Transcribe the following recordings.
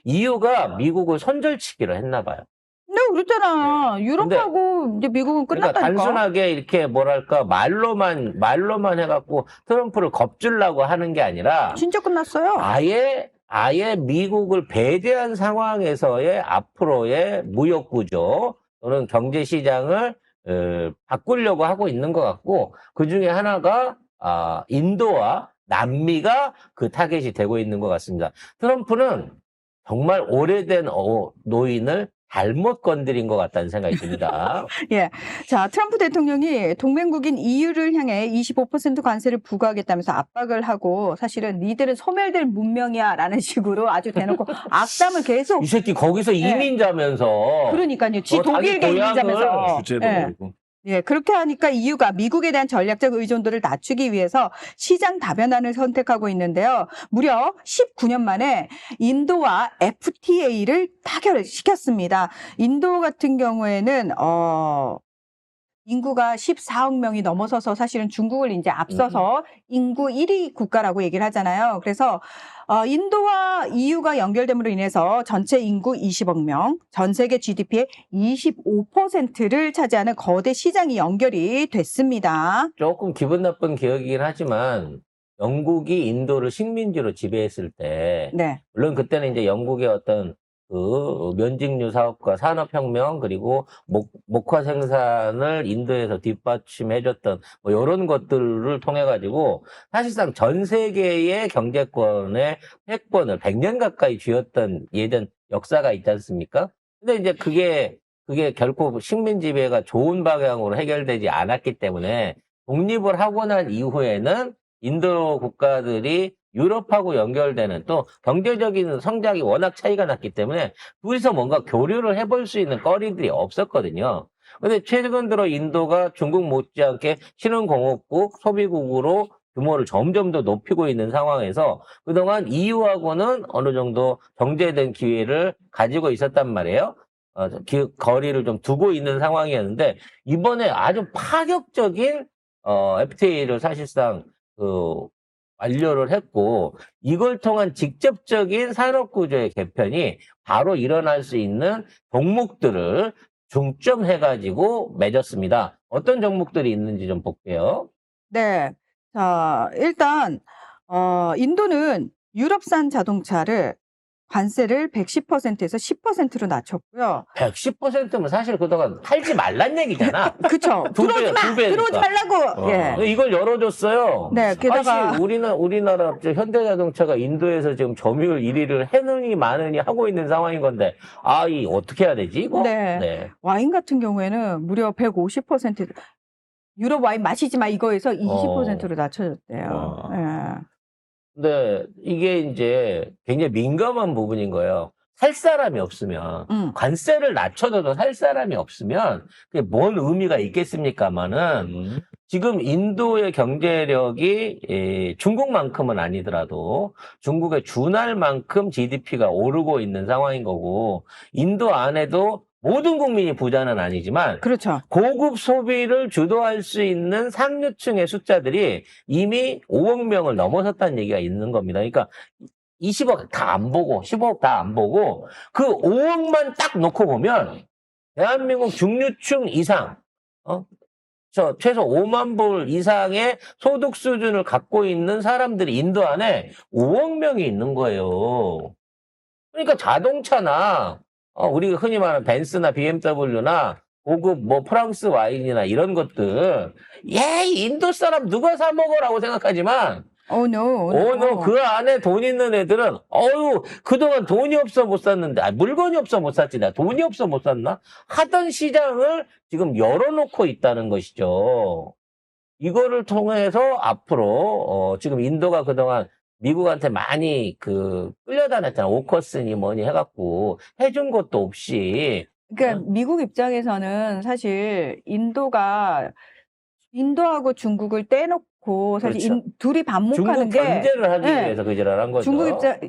EU가 미국을 손절치기로 했나 봐요. 근데 그렇잖아. 유럽하고 이제 미국은 그러니까 끝났다니까. 단순하게 이렇게 뭐랄까 말로만 해갖고 트럼프를 겁주려고 하는 게 아니라 진짜 끝났어요. 아예 미국을 배제한 상황에서의 앞으로의 무역 구조 또는 경제 시장을 바꾸려고 하고 있는 것 같고, 그 중에 하나가 인도와 남미가 그 타겟이 되고 있는 것 같습니다. 트럼프는 정말 오래된 노인을 잘못 건드린 것 같다는 생각이 듭니다. 예. 자, 트럼프 대통령이 동맹국인 EU를 향해 25% 관세를 부과하겠다면서 압박을 하고, 사실은 니들은 소멸될 문명이야 라는 식으로 아주 대놓고 악담을 계속. 이 새끼 거기서 이민자면서. 그러니까요. 지 독일계 자기 이민자면서. 고향을 주제도 예. 모르고. 예, 그렇게 하니까 EU가 미국에 대한 전략적 의존도를 낮추기 위해서 시장 다변화를 선택하고 있는데요. 무려 19년 만에 인도와 FTA를 타결시켰습니다. 인도 같은 경우에는 인구가 14억 명이 넘어서서 사실은 중국을 이제 앞서서 인구 1위 국가라고 얘기를 하잖아요. 그래서 인도와 EU가 연결됨으로 인해서 전체 인구 20억 명, 전 세계 GDP의 25%를 차지하는 거대 시장이 연결이 됐습니다. 조금 기분 나쁜 기억이긴 하지만, 영국이 인도를 식민지로 지배했을 때, 네. 물론 그때는 이제 영국의 어떤 그 면직류 사업과 산업혁명, 그리고 목화 생산을 인도에서 뒷받침해줬던 뭐 이런 것들을 통해 가지고 사실상 전 세계의 경제권의 패권을 100년 가까이 쥐었던 예전 역사가 있지 않습니까? 근데 이제 그게 결코 식민 지배가 좋은 방향으로 해결되지 않았기 때문에, 독립을 하고 난 이후에는 인도 국가들이 유럽하고 연결되는, 또 경제적인 성장이 워낙 차이가 났기 때문에 둘이서 뭔가 교류를 해볼 수 있는 거리들이 없었거든요. 근데 최근 들어 인도가 중국 못지않게 신흥공업국, 소비국으로 규모를 점점 더 높이고 있는 상황에서 그동안 EU하고는 어느 정도 정제된 기회를 가지고 있었단 말이에요. 거리를 좀 두고 있는 상황이었는데, 이번에 아주 파격적인 FTA를 사실상 완료를 했고, 이걸 통한 직접적인 산업구조의 개편이 바로 일어날 수 있는 종목들을 중점해가지고 맺었습니다. 어떤 종목들이 있는지 좀 볼게요. 네. 자, 일단 인도는 유럽산 자동차를 관세를 110%에서 10%로 낮췄고요. 110%면 사실 그동안 팔지 말란 얘기잖아. 그쵸. 두 들어오지 배, 마! 두 배니까. 들어오지 말라고! 예. 이걸 열어줬어요. 네, 게다가. 사실 우리나라 현대자동차가 인도에서 지금 점유율 1위를 해느니 마느니 하고 있는 상황인 건데, 이 어떻게 해야 되지, 이거? 네. 와인 같은 경우에는 무려 150%, 유럽 와인 마시지 마 이거에서 20%로 낮춰졌대요. 예. 근데 이게 이제 굉장히 민감한 부분인 거예요. 살 사람이 없으면, 관세를 낮춰줘도 살 사람이 없으면 그게 뭔 의미가 있겠습니까마는, 지금 인도의 경제력이 중국만큼은 아니더라도 중국에 준할 만큼 GDP가 오르고 있는 상황인 거고, 인도 안에도 모든 국민이 부자는 아니지만, 그렇죠. 고급 소비를 주도할 수 있는 상류층의 숫자들이 이미 5억 명을 넘어섰다는 얘기가 있는 겁니다. 그러니까 20억 다 안 보고 15억 다 안 보고 그 5억만 딱 놓고 보면 대한민국 중류층 이상, 최소 5만 불 이상의 소득 수준을 갖고 있는 사람들이 인도 안에 5억 명이 있는 거예요. 그러니까 자동차나 우리가 흔히 말하는 벤츠나 BMW나 고급 프랑스 와인이나 이런 것들, 인도 사람 누가 사 먹으라고 생각하지만, no. 그 안에 돈 있는 애들은, 그동안 돈이 없어 못 샀는데, 물건이 없어 못 샀지, 나 돈이 없어 못 샀나? 하던 시장을 지금 열어놓고 있다는 것이죠. 이거를 통해서 앞으로, 지금 인도가 그동안 미국한테 많이 끌려다녔잖아. 오커스니 뭐니 해갖고 해준 것도 없이. 그러니까 미국 입장에서는 사실 인도하고 중국을 떼놓고 사실 그렇죠. 둘이 반목하는 중국 게 견제를 하기 위해서 그 짓을 한 거죠.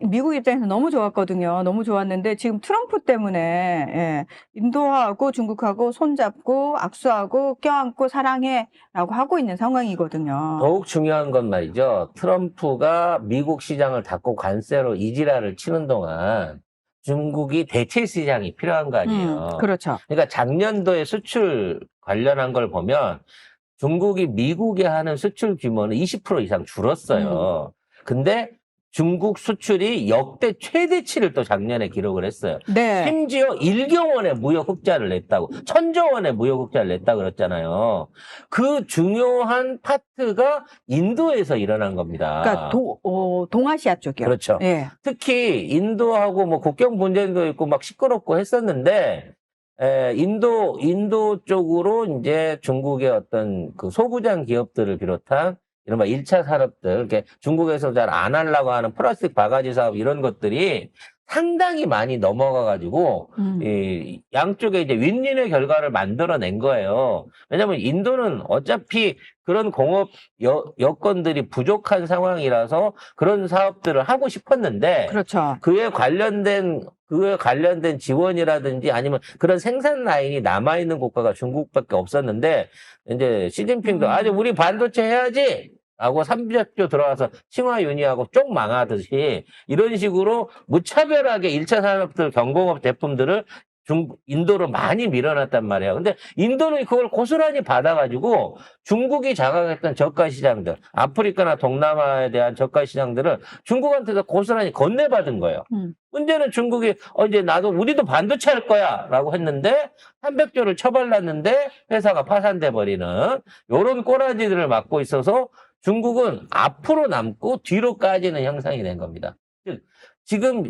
미국 입장에서 너무 좋았거든요. 너무 좋았는데 지금 트럼프 때문에 인도하고 중국하고 손잡고 악수하고 껴안고 사랑해라고 하고 있는 상황이거든요. 더욱 중요한 건 말이죠. 트럼프가 미국 시장을 닫고 관세로 이지랄을 치는 동안 중국이 대체 시장이 필요한 거 아니에요. 그렇죠. 그러니까 작년도에 수출 관련한 걸 보면 중국이 미국에 하는 수출 규모는 20% 이상 줄었어요. 근데 중국 수출이 역대 최대치를 또 작년에 기록을 했어요. 네. 심지어 1조 원의 무역 흑자를 냈다고, 1,000조 원의 무역 흑자를 냈다고 그랬잖아요. 그 중요한 파트가 인도에서 일어난 겁니다. 그러니까 동아시아 쪽이요. 그렇죠. 예. 특히 인도하고 뭐 국경 분쟁도 있고 막 시끄럽고 했었는데, 인도 쪽으로 이제 중국의 어떤 그 소부장 기업들을 비롯한 이른바 1차 산업들, 이렇게 중국에서 잘 안 하려고 하는 플라스틱 바가지 사업 이런 것들이 상당히 많이 넘어가가지고, 이 양쪽에 이제 윈윈의 결과를 만들어낸 거예요. 왜냐면 인도는 어차피 그런 공업 여건들이 부족한 상황이라서 그런 사업들을 하고 싶었는데, 그렇죠. 그에 관련된 지원이라든지 아니면 그런 생산 라인이 남아있는 국가가 중국밖에 없었는데, 이제 시진핑도 아니, 우리 반도체 해야지! 라고 300조 들어와서 칭화윤희하고 쪽 망하듯이 이런 식으로 무차별하게 1차 산업들, 경공업 제품들을 인도로 많이 밀어놨단 말이에요. 근데 인도는 그걸 고스란히 받아가지고 중국이 장악했던 저가 시장들, 아프리카나 동남아에 대한 저가 시장들을 중국한테서 고스란히 건네받은 거예요. 문제는 중국이 이제 우리도 반도체 할 거야 라고 했는데 300조를 처발랐는데 회사가 파산돼 버리는 이런 꼬라지들을 맡고 있어서 중국은 앞으로 남고 뒤로 까지는 형상이 된 겁니다. 즉 지금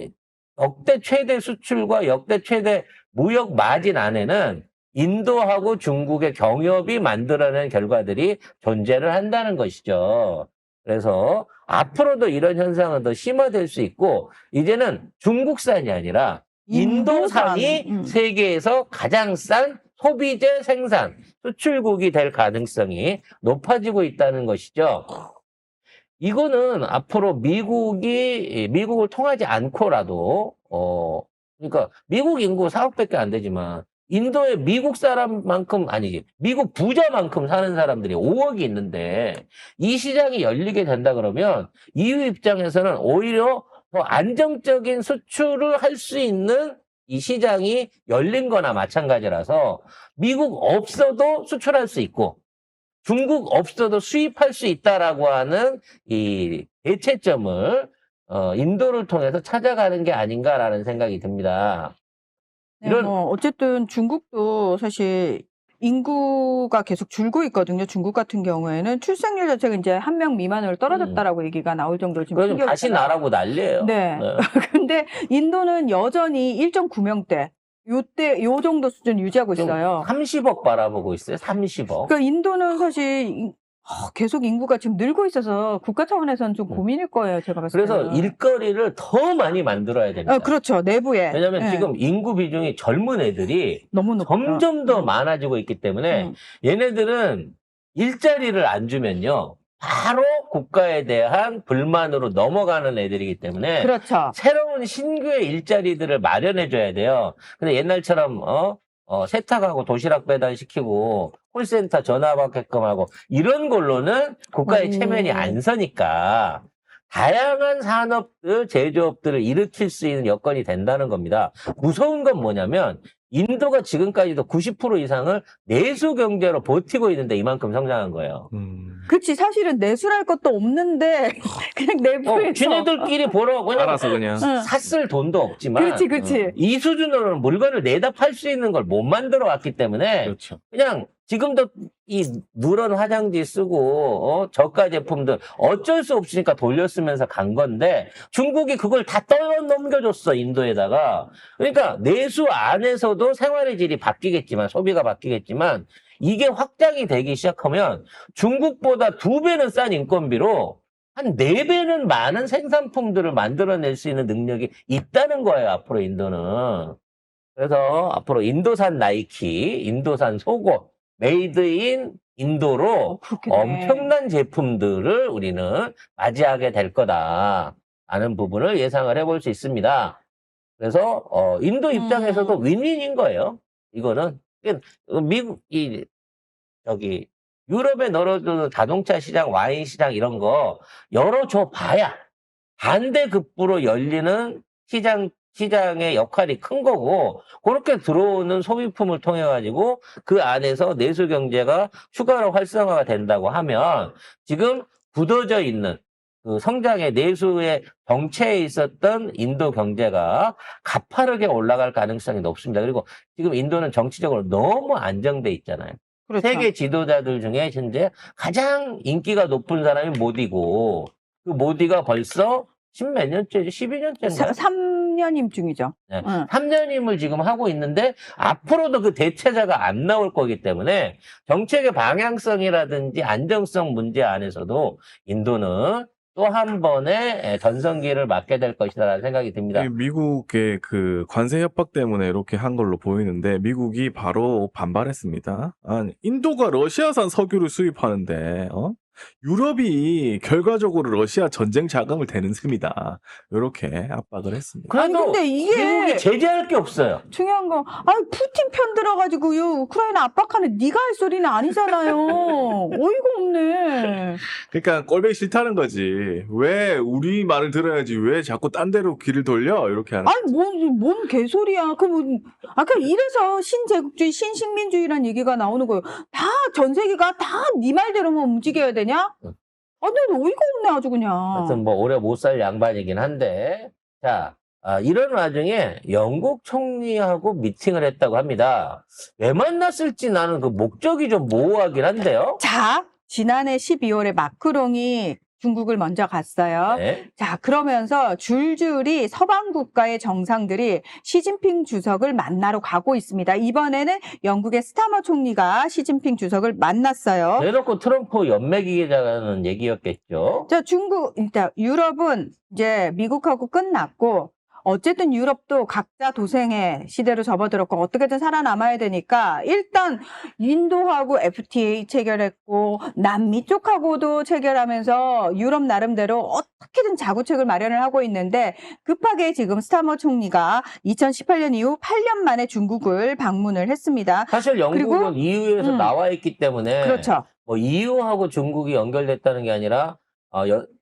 역대 최대 수출과 역대 최대 무역 마진 안에는 인도하고 중국의 경협이 만들어낸 결과들이 존재를 한다는 것이죠. 그래서 앞으로도 이런 현상은 더 심화될 수 있고 이제는 중국산이 아니라 인도산이 세계에서 가장 싼 소비재 생산, 수출국이 될 가능성이 높아지고 있다는 것이죠. 이거는 앞으로 미국을 통하지 않고라도, 그러니까 미국 인구 4억밖에 안 되지만, 인도에 미국 사람만큼, 아니지, 미국 부자만큼 사는 사람들이 5억이 있는데, 이 시장이 열리게 된다 그러면, EU 입장에서는 오히려 더 안정적인 수출을 할 수 있는 이 시장이 열린 거나 마찬가지라서, 미국 없어도 수출할 수 있고, 중국 없어도 수입할 수 있다라고 하는 이 대체점을 인도를 통해서 찾아가는 게 아닌가라는 생각이 듭니다. 네, 어쨌든 중국도 사실 인구가 계속 줄고 있거든요. 중국 같은 경우에는 출생률 자체가 이제 1명 미만으로 떨어졌다라고 얘기가 나올 정도로 지금 그래서 다시 나라고 난리예요. 네. 근데 인도는 여전히 1.9명대. 요 정도 수준 유지하고 있어요. 30억 바라보고 있어요. 30억. 그러니까 인도는 사실 계속 인구가 지금 늘고 있어서 국가 차원에서는 좀 고민일 거예요. 제가 봤을 때는. 그래서 일거리를 더 많이 만들어야 됩니다. 그렇죠. 내부에. 왜냐하면 지금 인구 비중이 젊은 애들이 너무 높아요. 점점 더 많아지고 있기 때문에 얘네들은 일자리를 안 주면요. 바로 국가에 대한 불만으로 넘어가는 애들이기 때문에 그렇죠. 새로운 신규의 일자리들을 마련해 줘야 돼요. 근데 옛날처럼 세탁하고 도시락 배달시키고 콜센터 전화 받게끔 하고 이런 걸로는 국가의 체면이 안 서니까 다양한 산업들, 제조업들을 일으킬 수 있는 여건이 된다는 겁니다. 무서운 건 뭐냐면 인도가 지금까지도 90% 이상을 내수 경제로 버티고 있는데 이만큼 성장한 거예요. 그치. 사실은 내수할 것도 없는데 그냥 내부에서. 지네들끼리 보러 알아서 그냥. 샀을 돈도 없지만 그렇지. 이 수준으로는 물건을 내다 팔 수 있는 걸 못 만들어 왔기 때문에 그렇죠. 그냥 지금도 이 누런 화장지 쓰고 저가 제품들 어쩔 수 없으니까 돌려쓰면서 간 건데 중국이 그걸 다 떠넘겨줬어 인도에다가. 그러니까 내수 안에서도 생활의 질이 바뀌겠지만 소비가 바뀌겠지만 이게 확장이 되기 시작하면 중국보다 2배는 싼 인건비로 한 4배는 많은 생산품들을 만들어낼 수 있는 능력이 있다는 거예요 앞으로 인도는. 그래서 앞으로 인도산 나이키, 인도산 속옷, 메이드 인 인도로 엄청난 제품들을 우리는 맞이하게 될 거다라는 부분을 예상을 해볼 수 있습니다. 그래서 인도 입장에서도 윈윈인 거예요. 이거는 유럽에 넣어주는 자동차 시장, 와인 시장 이런 거 열어줘 봐야 반대급부로 열리는 시장의 역할이 큰 거고 그렇게 들어오는 소비품을 통해 가지고 그 안에서 내수 경제가 추가로 활성화가 된다고 하면 지금 굳어져 있는 그 성장의 내수의 정체에 있었던 인도 경제가 가파르게 올라갈 가능성이 높습니다. 그리고 지금 인도는 정치적으로 너무 안정돼 있잖아요. 그렇죠. 세계 지도자들 중에 현재 가장 인기가 높은 사람이 모디고 그 모디가 벌써 10몇 년째지? 12년째인가? 3년임 중이죠. 네. 응. 3년임을 지금 하고 있는데 앞으로도 그 대체자가 안 나올 거기 때문에 정책의 방향성이라든지 안정성 문제 안에서도 인도는 또 한 번의 전성기를 맞게 될 것이다라는 생각이 듭니다. 미국의 그 관세 협박 때문에 이렇게 한 걸로 보이는데 미국이 바로 반발했습니다. 아니, 인도가 러시아산 석유를 수입하는데 유럽이 결과적으로 러시아 전쟁 자금을 대는 셈이다. 이렇게 압박을 했습니다. 아니, 그래도 근데 이게 미국이 제재할 게 없어요. 중요한 건, 아니, 푸틴 편 들어가지고, 우크라이나 압박하는 네가 할 소리는 아니잖아요. 어이가 없네. 그러니까 꼴보기 싫다는 거지. 왜 우리 말을 들어야지 왜 자꾸 딴 데로 귀를 돌려? 이렇게 하는. 아니, 뭔 개소리야. 아까 이래서 신제국주의, 신식민주의란 얘기가 나오는 거예요. 다 전 세계가 다 네 말대로만 움직여야 되냐? 아니, 어이가 없네, 아주 그냥. 하여튼 뭐 오래 못 살 양반이긴 한데 자 이런 와중에 영국 총리하고 미팅을 했다고 합니다. 왜 만났을지 나는 그 목적이 좀 모호하긴 한데요. 자, 지난해 12월에 마크롱이 중국을 먼저 갔어요. 네. 자, 그러면서 줄줄이 서방 국가의 정상들이 시진핑 주석을 만나러 가고 있습니다. 이번에는 영국의 스타머 총리가 시진핑 주석을 만났어요. 대놓고 트럼프 연맥이자는 얘기였겠죠. 자, 일단 유럽은 이제 미국하고 끝났고, 어쨌든 유럽도 각자 도생의 시대로 접어들었고 어떻게든 살아남아야 되니까 일단 인도하고 FTA 체결했고 남미 쪽하고도 체결하면서 유럽 나름대로 어떻게든 자구책을 마련을 하고 있는데 급하게 지금 스타머 총리가 2018년 이후 8년 만에 중국을 방문을 했습니다. 사실 영국은 그리고, EU에서 나와 있기 때문에 그렇죠. 뭐 EU하고 중국이 연결됐다는 게 아니라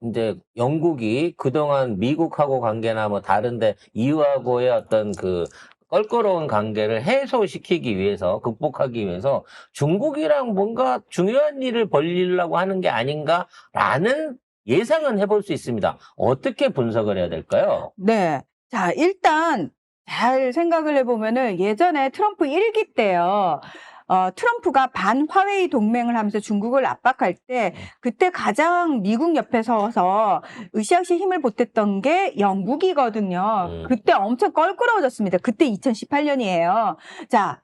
이제 영국이 그동안 미국하고 관계나 뭐 다른데 EU하고의 어떤 그 껄끄러운 관계를 해소시키기 위해서, 극복하기 위해서 중국이랑 뭔가 중요한 일을 벌이려고 하는 게 아닌가라는 예상은 해볼 수 있습니다. 어떻게 분석을 해야 될까요? 네. 자, 일단 잘 생각을 해보면은 예전에 트럼프 1기 때요. 트럼프가 반화웨이 동맹을 하면서 중국을 압박할 때 그때 가장 미국 옆에 서서 으쌰으쌰 힘을 보탰던 게 영국이거든요. 그때 엄청 껄끄러워졌습니다. 그때 2018년이에요. 자,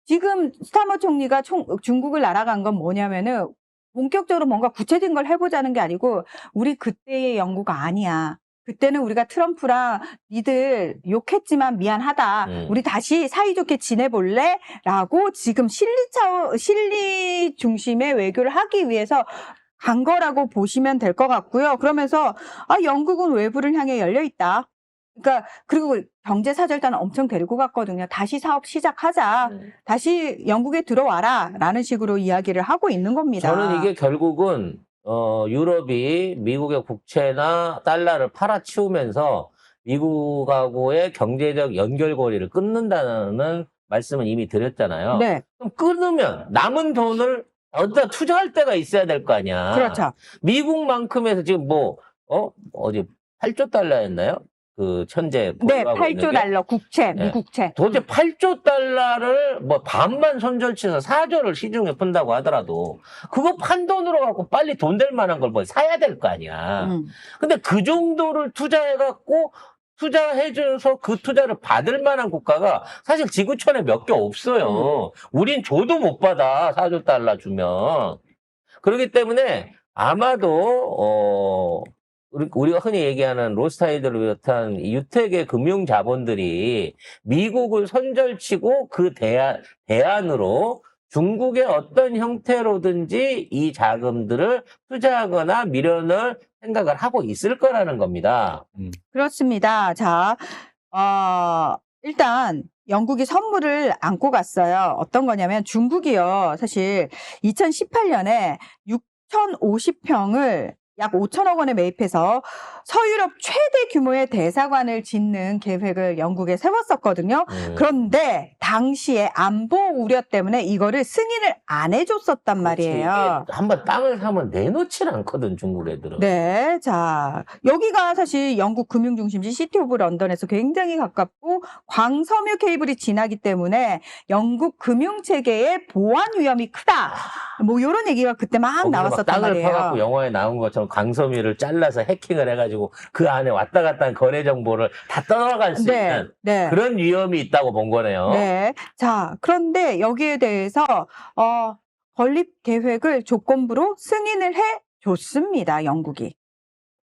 지금 스타머 총리가 중국을 날아간 건 뭐냐면은 본격적으로 뭔가 구체적인 걸 해보자는 게 아니고 우리 그때의 영국 아니야. 그때는 우리가 트럼프랑 니들 욕했지만 미안하다. 우리 다시 사이좋게 지내볼래? 라고 지금 실리 중심의 외교를 하기 위해서 간 거라고 보시면 될 것 같고요. 그러면서 영국은 외부를 향해 열려 있다. 그러니까 그리고 경제 사절단은 엄청 데리고 갔거든요. 다시 사업 시작하자. 다시 영국에 들어와라. 라는 식으로 이야기를 하고 있는 겁니다. 저는 이게 결국은 유럽이 미국의 국채나 달러를 팔아치우면서 미국하고의 경제적 연결고리를 끊는다는 말씀은 이미 드렸잖아요. 네. 그럼 끊으면 남은 돈을 어디다 투자할 때가 있어야 될 거 아니야. 그렇죠. 미국만큼에서 지금 어디 8조 달러였나요? 그 천재. 네, 8조 달러 국채, 네. 미국채. 도대체 8조 달러를 반만 손절치해서 4조를 시중에 푼다고 하더라도 그거 판 돈으로 갖고 빨리 돈 될 만한 걸 사야 될 거 아니야. 근데 그 정도를 투자해갖고 투자해줘서 그 투자를 받을 만한 국가가 사실 지구촌에 몇 개 없어요. 우린 줘도 못 받아, 4조 달러 주면. 그렇기 때문에 아마도 우리가 흔히 얘기하는 로스타이드를 비롯한 유택의 금융 자본들이 미국을 손절치고 그 대안으로 중국의 어떤 형태로든지 이 자금들을 투자하거나 밀어넣을 생각을 하고 있을 거라는 겁니다. 그렇습니다. 자, 일단 영국이 선물을 안고 갔어요. 어떤 거냐면 중국이요. 사실 2018년에 6,050평을 약 5천억 원에 매입해서 서유럽 최대 규모의 대사관을 짓는 계획을 영국에 세웠었거든요. 그런데 당시에 안보 우려 때문에 이거를 승인을 안 해줬었단 말이에요. 한번 땅을 사면 내놓질 않거든, 중국 애들은. 네, 자, 여기가 사실 영국 금융중심지 시티 오브 런던에서 굉장히 가깝고 광섬유 케이블이 지나기 때문에 영국 금융체계의 보안 위험이 크다. 뭐 이런 얘기가 그때 막 거기서 막 나왔었단 땅을 말이에요. 파갖고 영화에 나온 것처럼 광섬유를 잘라서 해킹을 해가지고 그 안에 왔다 갔다 한 거래 정보를 다 떠나갈 수 네, 있는 네. 그런 위험이 있다고 본 거네요. 네. 자, 그런데 여기에 대해서, 건립 계획을 조건부로 승인을 해 줬습니다, 영국이.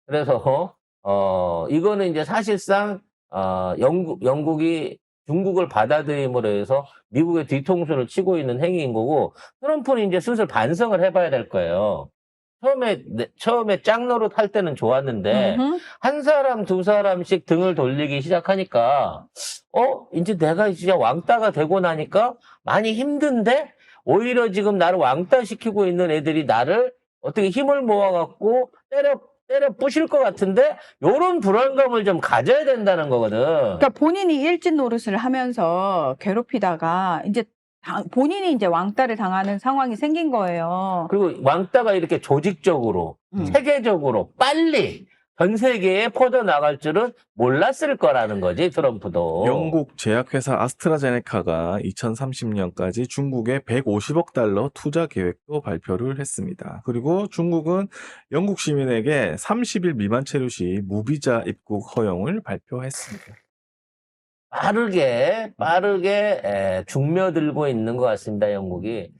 그래서 이거는 이제 사실상 영국이 중국을 받아들임으로 해서 미국의 뒤통수를 치고 있는 행위인 거고, 트럼프는 이제 슬슬 반성을 해봐야 될 거예요. 처음에 짝노릇 할 때는 좋았는데, 음흠. 한 사람, 두 사람씩 등을 돌리기 시작하니까, 이제 내가 진짜 왕따가 되고 나니까 많이 힘든데, 오히려 지금 나를 왕따 시키고 있는 애들이 나를 어떻게 힘을 모아갖고 때려 부실 것 같은데, 요런 불안감을 좀 가져야 된다는 거거든. 그러니까 본인이 일진 노릇을 하면서 괴롭히다가 이제 본인이 이제 왕따를 당하는 상황이 생긴 거예요. 그리고 왕따가 이렇게 조직적으로, 체계적으로, 빨리 전 세계에 퍼져나갈 줄은 몰랐을 거라는 거지, 트럼프도. 영국 제약회사 아스트라제네카가 2030년까지 중국에 150억 달러 투자 계획도 발표를 했습니다. 그리고 중국은 영국 시민에게 30일 미만 체류 시 무비자 입국 허용을 발표했습니다. 빠르게 중며들고 있는 것 같습니다, 영국이.